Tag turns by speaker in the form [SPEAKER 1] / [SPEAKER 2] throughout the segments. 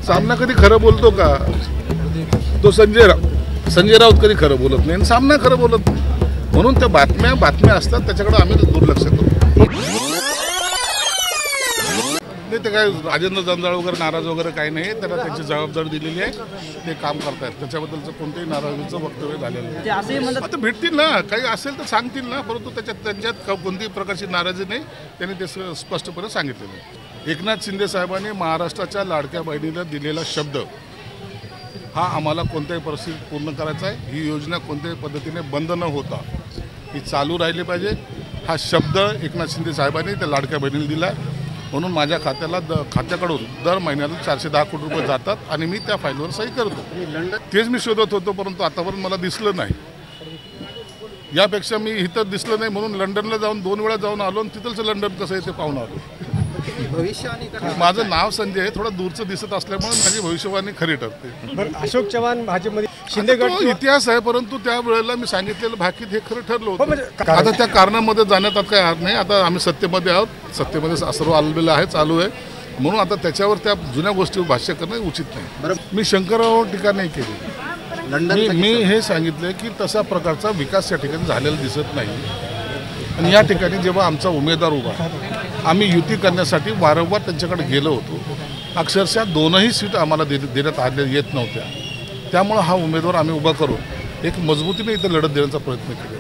[SPEAKER 1] सामना कधी खरं बोलतो का? तो संजय राऊत कधी खरं बोलत नाही आणि सामना खरं बोलत नाही. म्हणून त्या बातम्या असतात, त्याच्याकडे आम्ही दुर्लक्ष करतो. ते काय राजेंद्र जंजाळ वगैरे नाराज वगैरे काही नाही, त्याला त्याची जबाबदारी दिलेली आहे, ते काम करतायत. त्याच्याबद्दलचं कोणत्याही नाराजीचं वक्तव्य झालेलं नाही. आता भेटतील ना, काही असेल तर सांगतील ना, परंतु त्यांच्यात कोणत्याही प्रकारची नाराजी नाही, त्यांनी ते स्पष्टपणे सांगितलेलं आहे. एकनाथ शिंदे साहेबांनी महाराष्ट्राच्या लाडक्या बहिणीला दिलेला शब्द हा आम्हाला कोणत्याही परिस्थितीत पूर्ण करायचा आहे. ही योजना कोणत्याही पद्धतीने बंद न होता ही चालू राहिली पाहिजे. हा शब्द एकनाथ शिंदे साहेबांनी त्या लाडक्या बहिणीला दिला आहे. म्हणून माझ्या खात्याकडून दर महिन्याला 410 कोटी रुपये जातात आणि मी त्या फाईलवर सही करतो. तेच मी शोधत होतो, परंतु आतापर्यंत मला दिसलं नाही. यापेक्षा मी इथं दिसलं नाही म्हणून लंडनला जाऊन 2 वेळा जाऊन आलो आणि तिथलचं लंडन कसं आहे ते पाहून आलो. माझं नाव संजय आहे, थोडं दूरचं दिसत असल्यामुळे माझी भविष्यवाणी खरी ठरते.
[SPEAKER 2] अशोक चव्हाण भाजपमध्ये शिंदे गट
[SPEAKER 1] इतिहास आहे, परंतु त्या वेळेला मी सांगितलेलं भाकीत हे खरं ठरलं होतं. आता त्या कारणामध्ये जाण्यात काही अर्थ नाही. आता आम्ही सत्तेमध्ये आहोत, सत्तेमध्ये सर्व आलेलं आहे, चालू आहे. म्हणून आता त्याच्यावर त्या जुन्या गोष्टीवर भाष्य करणं उचित नाही. मी शंकरराव टीका नाही केली. मी हे सांगितलं की तसा प्रकारचा विकास या ठिकाणी झालेला दिसत नाही. आणि या ठिकाणी जेव्हा आमचा उमेदवार उभा, आम्ही युती करण्यासाठी वारंवार त्यांच्याकडे गेलो होतो. अक्षरशः 2ही सीट आम्हाला देण्यात आल्या येत नव्हत्या. त्यामुळं हा उमेदवार आम्ही उभा करून एक मजबूतीने इथं लढत देण्याचा प्रयत्न केला.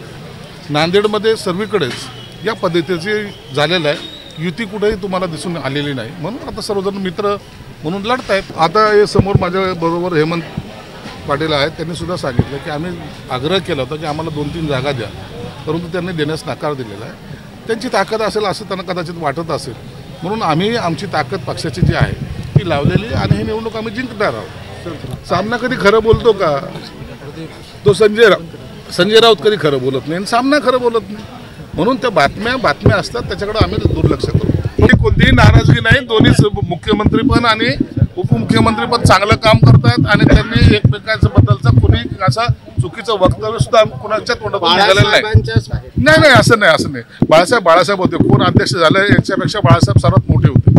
[SPEAKER 1] नांदेडमध्ये सर्वीकडेच या पद्धतीचे झालेलं आहे. युती कुठेही तुम्हाला दिसून आलेली नाही. म्हणून आता सर्वजण मित्र म्हणून लढत आहेत. आता हे समोर माझ्याबरोबर हेमंत पाटील आहेत, त्यांनी सुद्धा सांगितलं की आम्ही आग्रह केला होता की आम्हाला 2-3 जागा द्या, परंतु त्यांनी देण्यास नकार दिलेला आहे. त्यांची ताकद असेल असं त्यांना कदाचित वाटत असेल, म्हणून आम्ही आमची ताकद पक्षाची जी आहे ती लावलेली आणि ही निवडणूक आम्ही जिंकणार आहोत. सामना कधी खरं बोलतो का? तो संजय राऊत कधी खरं बोलत नाही आणि सामना खरं बोलत नाही. म्हणून त्या बातम्या असतात, त्याच्याकडे आम्ही दुर्लक्ष करतो. कोणतीही नाराजगी नाही. दोन्ही मुख्यमंत्री पण आणि उपमुख्यमंत्री पण चांगलं काम करतात आणि त्यांनी एकमेकांच्या बद्दलचा कुणी असा चुकीचं वक्तव्य सुद्धा कुणाच्या तोंडातून निघालेलं नाही. असं नाही. बाळासाहेब होते, कोण अध्यक्ष झाले याच्यापेक्षा बाळासाहेब सर्वात मोठे होते.